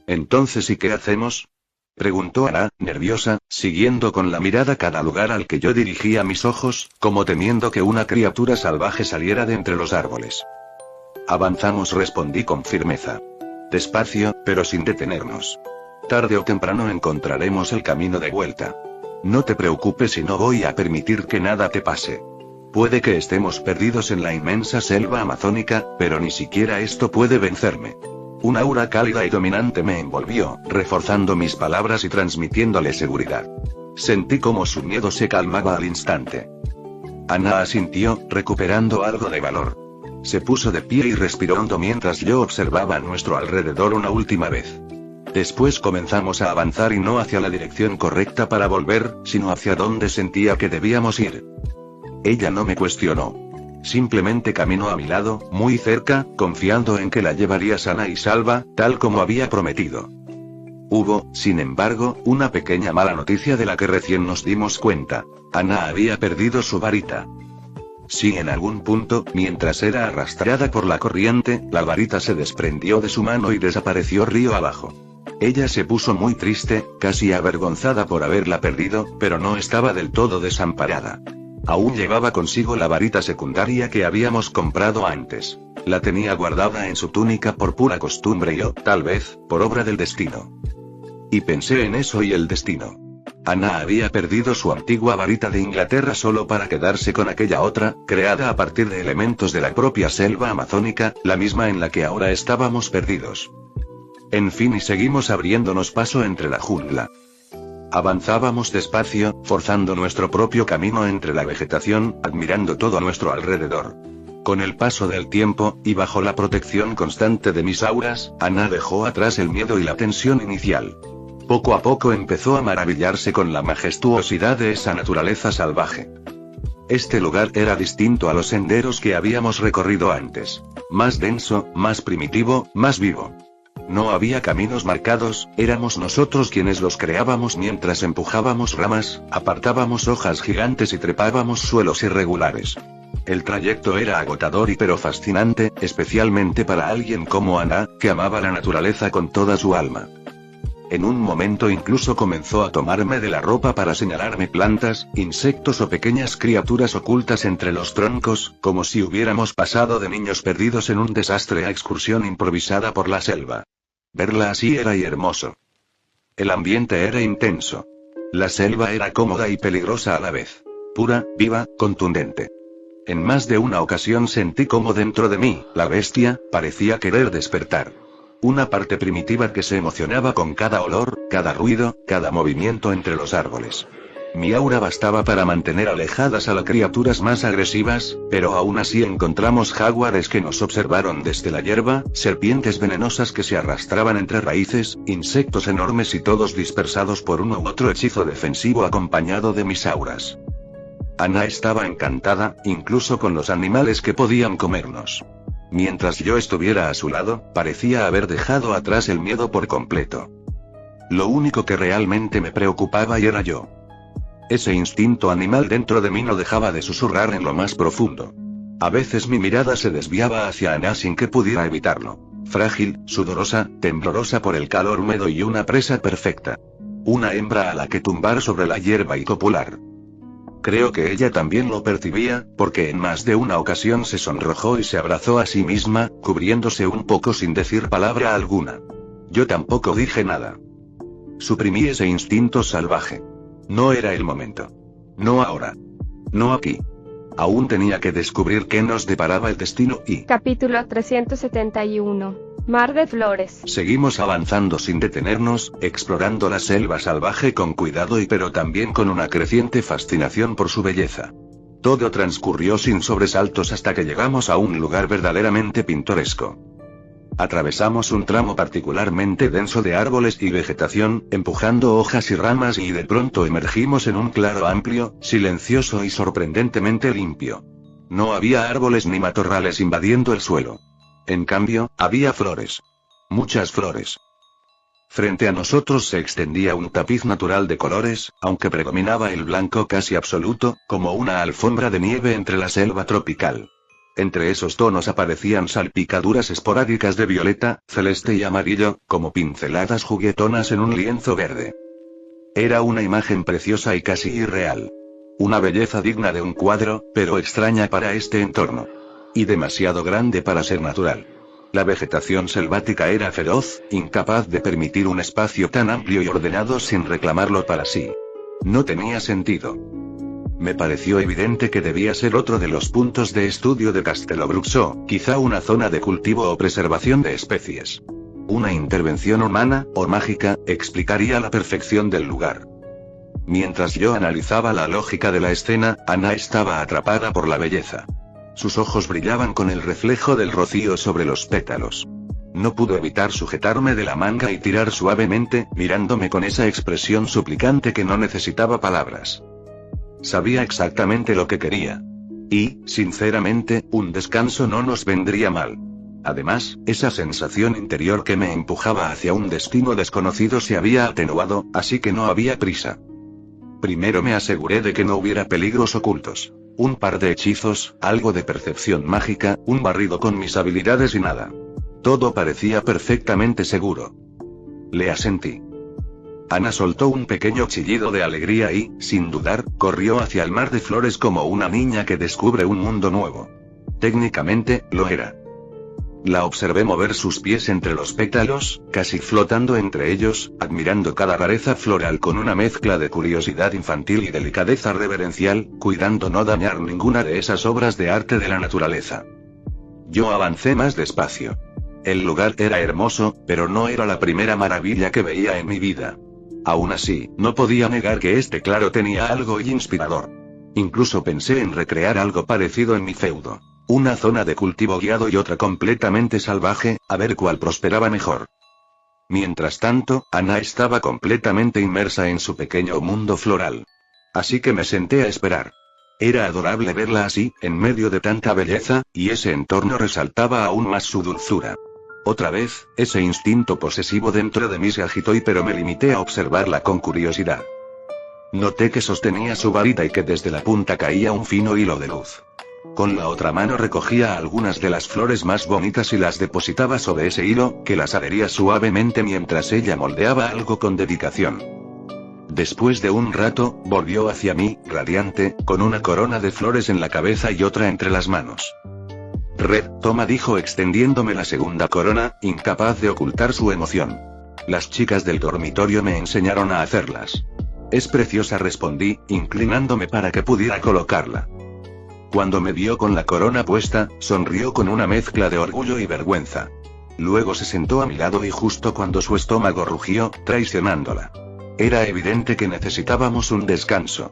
Entonces, ¿y qué hacemos?, preguntó Ana, nerviosa, siguiendo con la mirada cada lugar al que yo dirigía mis ojos, como temiendo que una criatura salvaje saliera de entre los árboles. Avanzamos, respondí con firmeza. Despacio, pero sin detenernos. Tarde o temprano encontraremos el camino de vuelta. No te preocupes y no voy a permitir que nada te pase. Puede que estemos perdidos en la inmensa selva amazónica, pero ni siquiera esto puede vencerme. Un aura cálida y dominante me envolvió, reforzando mis palabras y transmitiéndole seguridad. Sentí como su miedo se calmaba al instante. Ana asintió, recuperando algo de valor. Se puso de pie y respiró hondo mientras yo observaba a nuestro alrededor una última vez. Después comenzamos a avanzar, y no hacia la dirección correcta para volver, sino hacia donde sentía que debíamos ir. Ella no me cuestionó. Simplemente caminó a mi lado, muy cerca, confiando en que la llevaría sana y salva, tal como había prometido. Hubo, sin embargo, una pequeña mala noticia de la que recién nos dimos cuenta. Ana había perdido su varita. Si en algún punto, mientras era arrastrada por la corriente, la varita se desprendió de su mano y desapareció río abajo. Ella se puso muy triste, casi avergonzada por haberla perdido, pero no estaba del todo desamparada. Aún llevaba consigo la varita secundaria que habíamos comprado antes. La tenía guardada en su túnica por pura costumbre y tal vez, por obra del destino. Y pensé en eso y el destino. Anna había perdido su antigua varita de Inglaterra solo para quedarse con aquella otra, creada a partir de elementos de la propia selva amazónica, la misma en la que ahora estábamos perdidos. En fin, y seguimos abriéndonos paso entre la jungla. Avanzábamos despacio, forzando nuestro propio camino entre la vegetación, admirando todo a nuestro alrededor. Con el paso del tiempo, y bajo la protección constante de mis auras, Anna dejó atrás el miedo y la tensión inicial. Poco a poco empezó a maravillarse con la majestuosidad de esa naturaleza salvaje. Este lugar era distinto a los senderos que habíamos recorrido antes. Más denso, más primitivo, más vivo. No había caminos marcados, éramos nosotros quienes los creábamos mientras empujábamos ramas, apartábamos hojas gigantes y trepábamos suelos irregulares. El trayecto era agotador pero fascinante, especialmente para alguien como Anna, que amaba la naturaleza con toda su alma. En un momento incluso comenzó a tomarme de la ropa para señalarme plantas, insectos o pequeñas criaturas ocultas entre los troncos, como si hubiéramos pasado de niños perdidos en un desastre a excursión improvisada por la selva. Verla así era y hermoso. El ambiente era intenso. La selva era cómoda y peligrosa a la vez. Pura, viva, contundente. En más de una ocasión sentí como dentro de mí, la bestia, parecía querer despertar. Una parte primitiva que se emocionaba con cada olor, cada ruido, cada movimiento entre los árboles. Mi aura bastaba para mantener alejadas a las criaturas más agresivas, pero aún así encontramos jaguares que nos observaron desde la hierba, serpientes venenosas que se arrastraban entre raíces, insectos enormes y todos dispersados por uno u otro hechizo defensivo acompañado de mis auras. Anna estaba encantada, incluso con los animales que podían comernos. Mientras yo estuviera a su lado, parecía haber dejado atrás el miedo por completo. Lo único que realmente me preocupaba y era yo. Ese instinto animal dentro de mí no dejaba de susurrar en lo más profundo. A veces mi mirada se desviaba hacia Anna sin que pudiera evitarlo. Frágil, sudorosa, temblorosa por el calor húmedo y una presa perfecta. Una hembra a la que tumbar sobre la hierba y copular. Creo que ella también lo percibía, porque en más de una ocasión se sonrojó y se abrazó a sí misma, cubriéndose un poco sin decir palabra alguna. Yo tampoco dije nada. Suprimí ese instinto salvaje. No era el momento. No ahora. No aquí. Aún tenía que descubrir qué nos deparaba el destino y... Capítulo 371. Mar de Flores. Seguimos avanzando sin detenernos, explorando la selva salvaje con cuidado pero también con una creciente fascinación por su belleza. Todo transcurrió sin sobresaltos hasta que llegamos a un lugar verdaderamente pintoresco. Atravesamos un tramo particularmente denso de árboles y vegetación, empujando hojas y ramas y de pronto emergimos en un claro amplio, silencioso y sorprendentemente limpio. No había árboles ni matorrales invadiendo el suelo. En cambio, había flores. Muchas flores. Frente a nosotros se extendía un tapiz natural de colores, aunque predominaba el blanco casi absoluto, como una alfombra de nieve entre la selva tropical. Entre esos tonos aparecían salpicaduras esporádicas de violeta, celeste y amarillo, como pinceladas juguetonas en un lienzo verde. Era una imagen preciosa y casi irreal. Una belleza digna de un cuadro, pero extraña para este entorno. Y demasiado grande para ser natural. La vegetación selvática era feroz, incapaz de permitir un espacio tan amplio y ordenado sin reclamarlo para sí. No tenía sentido. Me pareció evidente que debía ser otro de los puntos de estudio de Castelobruxo, quizá una zona de cultivo o preservación de especies. Una intervención humana, o mágica, explicaría la perfección del lugar. Mientras yo analizaba la lógica de la escena, Anna estaba atrapada por la belleza. Sus ojos brillaban con el reflejo del rocío sobre los pétalos. No pudo evitar sujetarme de la manga y tirar suavemente, mirándome con esa expresión suplicante que no necesitaba palabras. Sabía exactamente lo que quería. Y, sinceramente, un descanso no nos vendría mal. Además, esa sensación interior que me empujaba hacia un destino desconocido se había atenuado, así que no había prisa. Primero me aseguré de que no hubiera peligros ocultos. Un par de hechizos, algo de percepción mágica, un barrido con mis habilidades y nada. Todo parecía perfectamente seguro. Le asentí. Ana soltó un pequeño chillido de alegría y, sin dudar, corrió hacia el mar de flores como una niña que descubre un mundo nuevo. Técnicamente, lo era. La observé mover sus pies entre los pétalos, casi flotando entre ellos, admirando cada rareza floral con una mezcla de curiosidad infantil y delicadeza reverencial, cuidando no dañar ninguna de esas obras de arte de la naturaleza. Yo avancé más despacio. El lugar era hermoso, pero no era la primera maravilla que veía en mi vida. Aún así, no podía negar que este claro tenía algo inspirador. Incluso pensé en recrear algo parecido en mi feudo. Una zona de cultivo guiado y otra completamente salvaje, a ver cuál prosperaba mejor. Mientras tanto, Ana estaba completamente inmersa en su pequeño mundo floral. Así que me senté a esperar. Era adorable verla así, en medio de tanta belleza, y ese entorno resaltaba aún más su dulzura. Otra vez, ese instinto posesivo dentro de mí se agitó pero me limité a observarla con curiosidad. Noté que sostenía su varita y que desde la punta caía un fino hilo de luz. Con la otra mano recogía algunas de las flores más bonitas y las depositaba sobre ese hilo, que las adhería suavemente mientras ella moldeaba algo con dedicación. Después de un rato, volvió hacia mí, radiante, con una corona de flores en la cabeza y otra entre las manos. Red, toma, dijo extendiéndome la segunda corona, incapaz de ocultar su emoción. Las chicas del dormitorio me enseñaron a hacerlas. Es preciosa, respondí, inclinándome para que pudiera colocarla. Cuando me vio con la corona puesta, sonrió con una mezcla de orgullo y vergüenza. Luego se sentó a mi lado y justo cuando su estómago rugió, traicionándola. Era evidente que necesitábamos un descanso.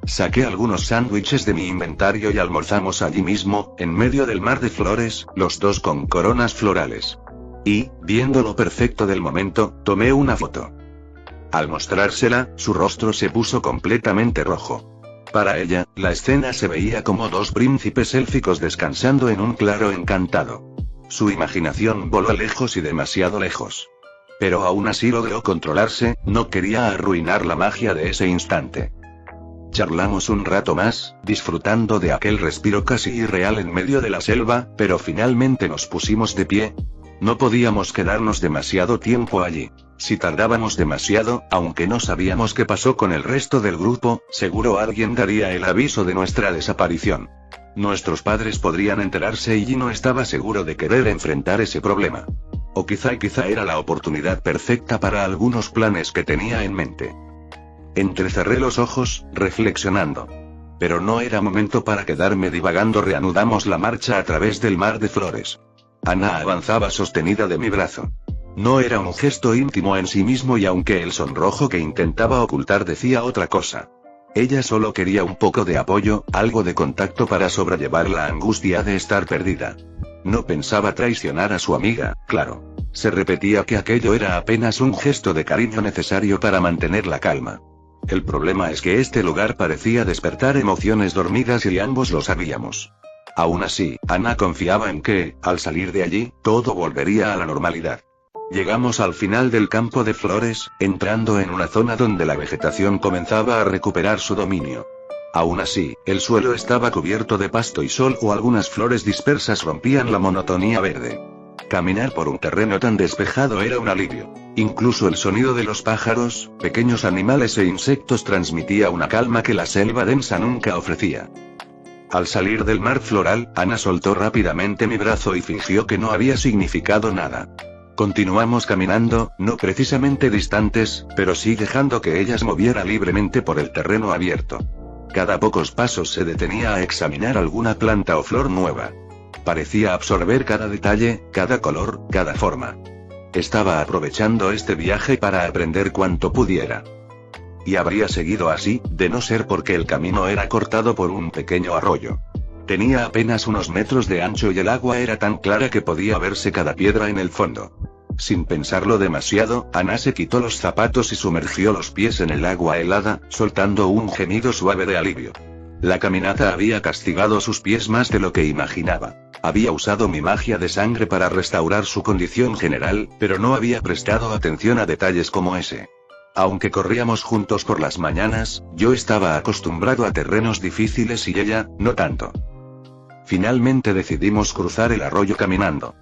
Saqué algunos sándwiches de mi inventario y almorzamos allí mismo, en medio del mar de flores, los dos con coronas florales. Y, viendo lo perfecto del momento, tomé una foto. Al mostrársela, su rostro se puso completamente rojo. Para ella, la escena se veía como dos príncipes élficos descansando en un claro encantado. Su imaginación voló lejos y demasiado lejos. Pero aún así logró controlarse, no quería arruinar la magia de ese instante. Charlamos un rato más, disfrutando de aquel respiro casi irreal en medio de la selva, pero finalmente nos pusimos de pie. No podíamos quedarnos demasiado tiempo allí. Si tardábamos demasiado, aunque no sabíamos qué pasó con el resto del grupo, seguro alguien daría el aviso de nuestra desaparición. Nuestros padres podrían enterarse y no estaba seguro de querer enfrentar ese problema. O quizá era la oportunidad perfecta para algunos planes que tenía en mente. Entrecerré los ojos, reflexionando. Pero no era momento para quedarme divagando. Reanudamos la marcha a través del mar de flores. Ana avanzaba sostenida de mi brazo. No era un gesto íntimo en sí mismo y aunque el sonrojo que intentaba ocultar decía otra cosa. Ella solo quería un poco de apoyo, algo de contacto para sobrellevar la angustia de estar perdida. No pensaba traicionar a su amiga, claro. Se repetía que aquello era apenas un gesto de cariño necesario para mantener la calma. El problema es que este lugar parecía despertar emociones dormidas y ambos lo sabíamos. Aún así, Ana confiaba en que, al salir de allí, todo volvería a la normalidad. Llegamos al final del campo de flores, entrando en una zona donde la vegetación comenzaba a recuperar su dominio. Aún así, el suelo estaba cubierto de pasto y solo algunas flores dispersas rompían la monotonía verde. Caminar por un terreno tan despejado era un alivio. Incluso el sonido de los pájaros, pequeños animales e insectos transmitía una calma que la selva densa nunca ofrecía. Al salir del mar floral, Ana soltó rápidamente mi brazo y fingió que no había significado nada. Continuamos caminando, no precisamente distantes, pero sí dejando que ella se moviera libremente por el terreno abierto. Cada pocos pasos se detenía a examinar alguna planta o flor nueva. Parecía absorber cada detalle, cada color, cada forma. Estaba aprovechando este viaje para aprender cuanto pudiera. Y habría seguido así, de no ser porque el camino era cortado por un pequeño arroyo. Tenía apenas unos metros de ancho y el agua era tan clara que podía verse cada piedra en el fondo. Sin pensarlo demasiado, Ana se quitó los zapatos y sumergió los pies en el agua helada, soltando un gemido suave de alivio. La caminata había castigado sus pies más de lo que imaginaba. Había usado mi magia de sangre para restaurar su condición general, pero no había prestado atención a detalles como ese. Aunque corríamos juntos por las mañanas, yo estaba acostumbrado a terrenos difíciles y ella, no tanto. Finalmente decidimos cruzar el arroyo caminando.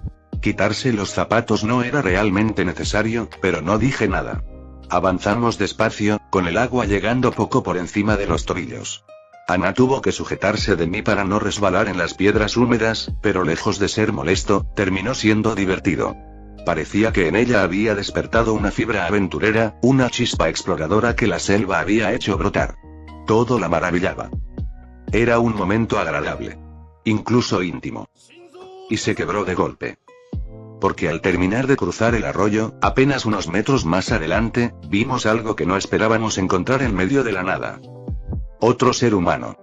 Quitarse los zapatos no era realmente necesario, pero no dije nada. Avanzamos despacio, con el agua llegando poco por encima de los tobillos. Ana tuvo que sujetarse de mí para no resbalar en las piedras húmedas, pero lejos de ser molesto, terminó siendo divertido. Parecía que en ella había despertado una fibra aventurera, una chispa exploradora que la selva había hecho brotar. Todo la maravillaba. Era un momento agradable. Incluso íntimo. Y se quebró de golpe. Porque al terminar de cruzar el arroyo, apenas unos metros más adelante, vimos algo que no esperábamos encontrar en medio de la nada. Otro ser humano.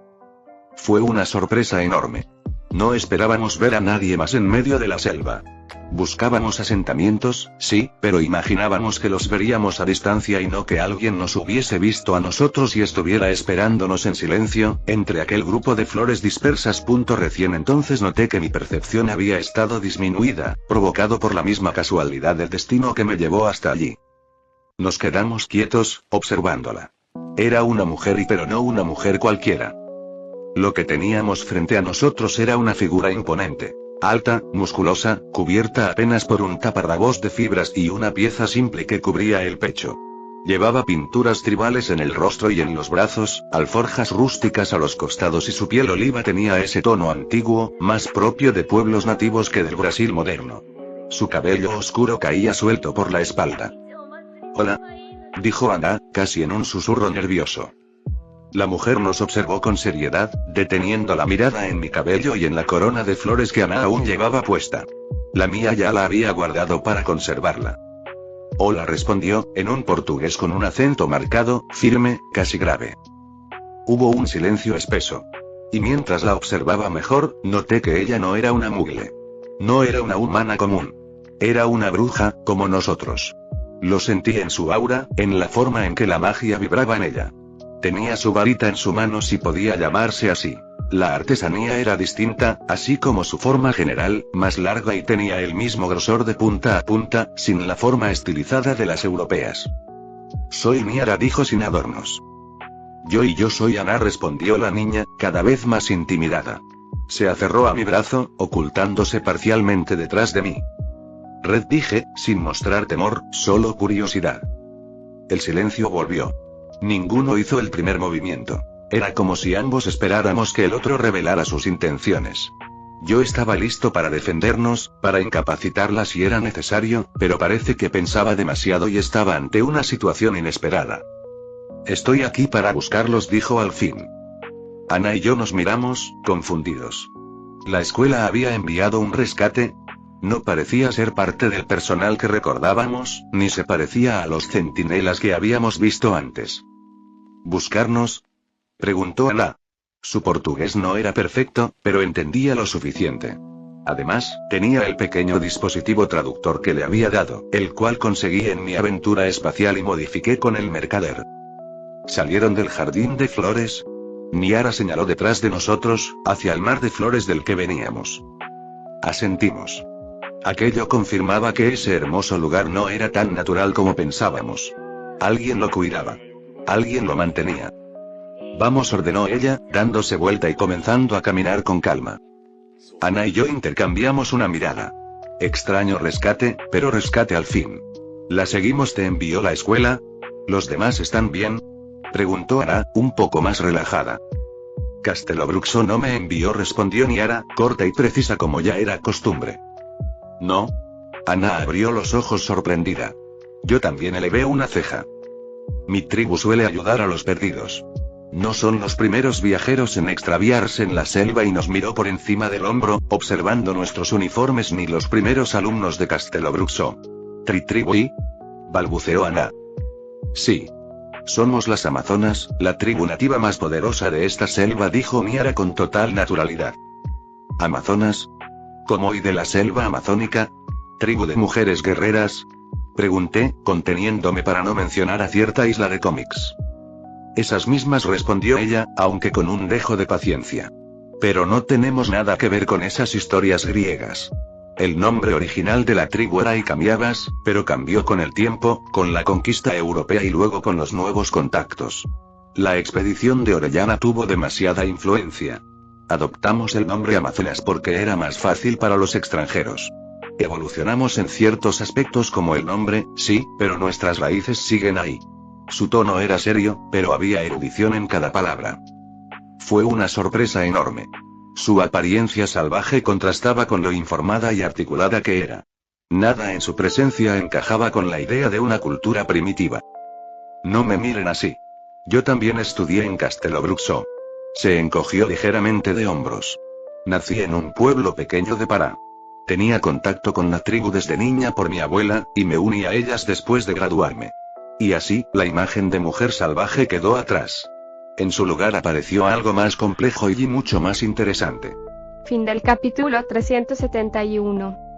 Fue una sorpresa enorme. No esperábamos ver a nadie más en medio de la selva. Buscábamos asentamientos, sí, pero imaginábamos que los veríamos a distancia y no que alguien nos hubiese visto a nosotros y estuviera esperándonos en silencio, entre aquel grupo de flores dispersas. Recién entonces noté que mi percepción había estado disminuida, provocado por la misma casualidad del destino que me llevó hasta allí. Nos quedamos quietos, observándola. Era una mujer pero no una mujer cualquiera. Lo que teníamos frente a nosotros era una figura imponente. Alta, musculosa, cubierta apenas por un taparrabos de fibras y una pieza simple que cubría el pecho. Llevaba pinturas tribales en el rostro y en los brazos, alforjas rústicas a los costados y su piel oliva tenía ese tono antiguo, más propio de pueblos nativos que del Brasil moderno. Su cabello oscuro caía suelto por la espalda. «Hola», dijo Ana, casi en un susurro nervioso. La mujer nos observó con seriedad, deteniendo la mirada en mi cabello y en la corona de flores que Ana aún llevaba puesta. La mía ya la había guardado para conservarla. Hola, respondió, en un portugués con un acento marcado, firme, casi grave. Hubo un silencio espeso. Y mientras la observaba mejor, noté que ella no era una mugle. No era una humana común. Era una bruja, como nosotros. Lo sentí en su aura, en la forma en que la magia vibraba en ella. Tenía su varita en su mano si podía llamarse así. La artesanía era distinta, así como su forma general, más larga y tenía el mismo grosor de punta a punta, sin la forma estilizada de las europeas. Soy Niara, dijo sin adornos. Yo soy Ana, respondió la niña, cada vez más intimidada. Se aferró a mi brazo, ocultándose parcialmente detrás de mí. Red, dije, sin mostrar temor, solo curiosidad. El silencio volvió. Ninguno hizo el primer movimiento. Era como si ambos esperáramos que el otro revelara sus intenciones. Yo estaba listo para defendernos, para incapacitarla si era necesario, pero parece que pensaba demasiado y estaba ante una situación inesperada. Estoy aquí para buscarlos, dijo al fin. Ana y yo nos miramos, confundidos. ¿La escuela había enviado un rescate? No parecía ser parte del personal que recordábamos, ni se parecía a los centinelas que habíamos visto antes. ¿Buscarnos?, preguntó Ana. Su portugués no era perfecto, pero entendía lo suficiente. Además, tenía el pequeño dispositivo traductor que le había dado, el cual conseguí en mi aventura espacial y modifiqué con el mercader. ¿Salieron del jardín de flores? Niara señaló detrás de nosotros, hacia el mar de flores del que veníamos. Asentimos. Aquello confirmaba que ese hermoso lugar no era tan natural como pensábamos. Alguien lo cuidaba. Alguien lo mantenía. Vamos, ordenó ella, dándose vuelta y comenzando a caminar con calma. Ana y yo intercambiamos una mirada. Extraño rescate, pero rescate al fin. ¿La seguimos? ¿Te envió la escuela? ¿Los demás están bien?, preguntó Ana, un poco más relajada. Castelobruxo no me envió, respondió Niara, corta y precisa como ya era costumbre. ¿No? Ana abrió los ojos sorprendida. Yo también elevé una ceja. Mi tribu suele ayudar a los perdidos. No son los primeros viajeros en extraviarse en la selva, y nos miró por encima del hombro, observando nuestros uniformes, ni los primeros alumnos de Castelobruxo. ¿Tribu? balbuceó Ana. Sí. Somos las Amazonas, la tribu nativa más poderosa de esta selva, dijo Niara con total naturalidad. ¿Amazonas? ¿Cómo y de la selva amazónica? ¿Tribu de mujeres guerreras?, pregunté, conteniéndome para no mencionar a cierta isla de cómics. Esas mismas, respondió ella, aunque con un dejo de paciencia. Pero no tenemos nada que ver con esas historias griegas. El nombre original de la tribu era Icamiabas, pero cambió con el tiempo, con la conquista europea y luego con los nuevos contactos. La expedición de Orellana tuvo demasiada influencia. Adoptamos el nombre Amazonas porque era más fácil para los extranjeros. Evolucionamos en ciertos aspectos como el nombre, sí, pero nuestras raíces siguen ahí. Su tono era serio, pero había erudición en cada palabra. Fue una sorpresa enorme. Su apariencia salvaje contrastaba con lo informada y articulada que era. Nada en su presencia encajaba con la idea de una cultura primitiva. No me miren así. Yo también estudié en Castelobruxo. Se encogió ligeramente de hombros. Nací en un pueblo pequeño de Pará. Tenía contacto con la tribu desde niña por mi abuela, y me uní a ellas después de graduarme. Y así, la imagen de mujer salvaje quedó atrás. En su lugar apareció algo más complejo y mucho más interesante. Fin del capítulo 371.